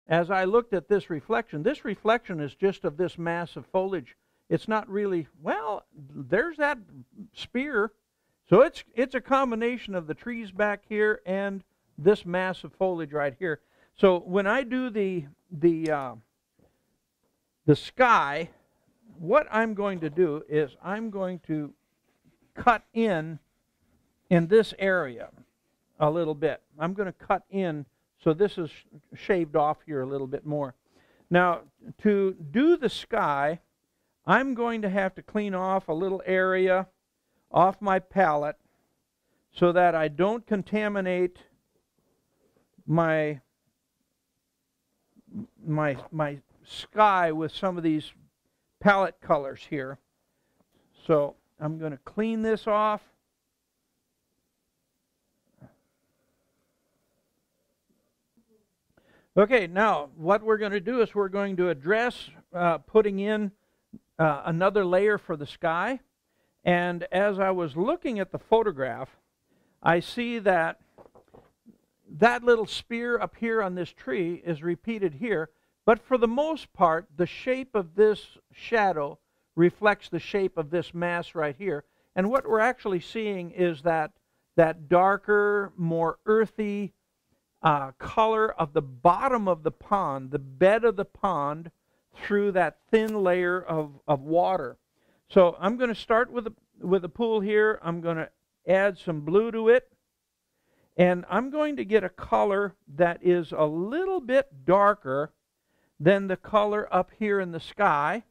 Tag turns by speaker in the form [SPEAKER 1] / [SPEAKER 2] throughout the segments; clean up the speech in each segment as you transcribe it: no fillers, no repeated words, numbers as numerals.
[SPEAKER 1] as I looked at this reflection is just of this mass of foliage. It's not really, well, there's that spear. So it's a combination of the trees back here and this mass of foliage right here. So when I do the sky, what I'm going to do is I'm going to cut in this area a little bit. I'm going to cut in, so this is shaved off here a little bit more. Now, to do the sky, I'm going to have to clean off a little area off my palette so that I don't contaminate my sky with some of these palette colors here. So I'm going to clean this off. Okay, now what we're going to do is we're going to address putting in another layer for the sky. And as I was looking at the photograph, I see that that little spear up here on this tree is repeated here. But for the most part, the shape of this shadow reflects the shape of this mass right here. And what we're actually seeing is that darker, more earthy color of the bottom of the pond, the bed of the pond, through that thin layer of water. So I'm going to start with a pool here. I'm going to add some blue to it. And I'm going to get a color that is a little bit darker than the color up here in the sky.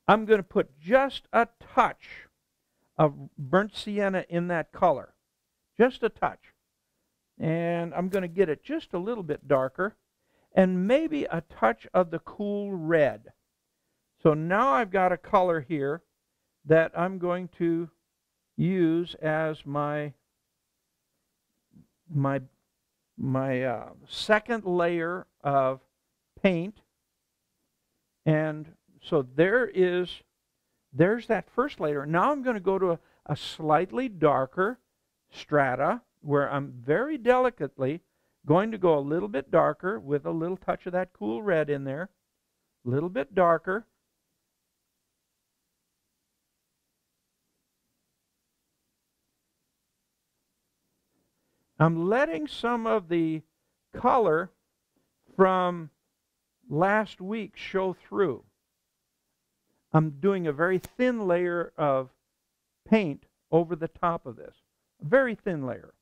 [SPEAKER 1] I'm going to put just a touch of burnt sienna in that color. Just a touch. And I'm going to get it just a little bit darker. And maybe a touch of the cool red. So now I've got a color here that I'm going to use as my second layer of paint. And so there's that first layer. Now I'm going to go to a slightly darker strata where I'm very delicately going to go a little bit darker with a little touch of that cool red in there. A little bit darker. I'm letting some of the color from last week show through. I'm doing a very thin layer of paint over the top of this. A very thin layer.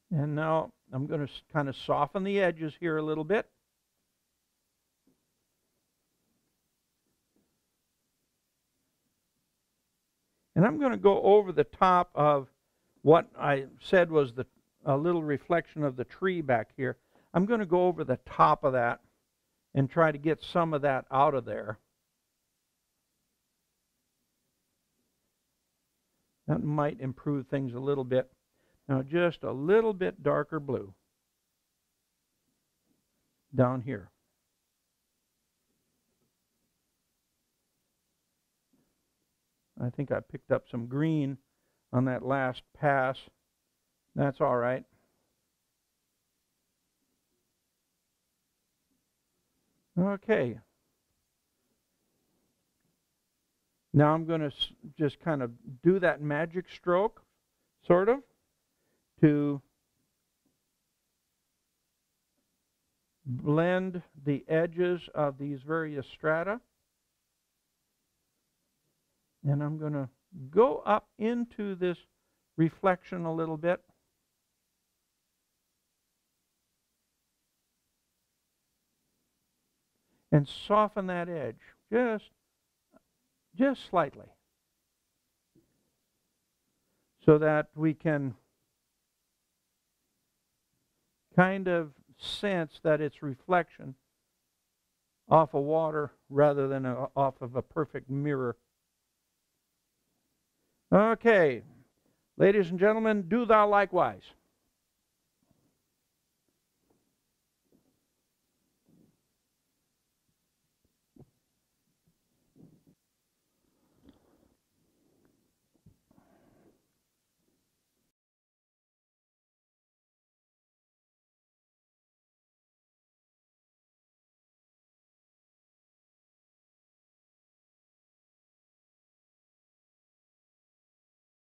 [SPEAKER 1] And now I'm going to kind of soften the edges here a little bit. And I'm going to go over the top of what I said was a little reflection of the tree back here. I'm going to go over the top of that and try to get some of that out of there. That might improve things a little bit. Now just a little bit darker blue down here. I think I picked up some green on that last pass. That's all right. Okay. Now I'm going to just kind of do that magic stroke, sort of, to blend the edges of these various strata. And I'm going to go up into this reflection a little bit. And soften that edge just slightly. So that we can kind of sense that it's reflection off of water rather than off of a perfect mirror. Okay, ladies and gentlemen, do thou likewise.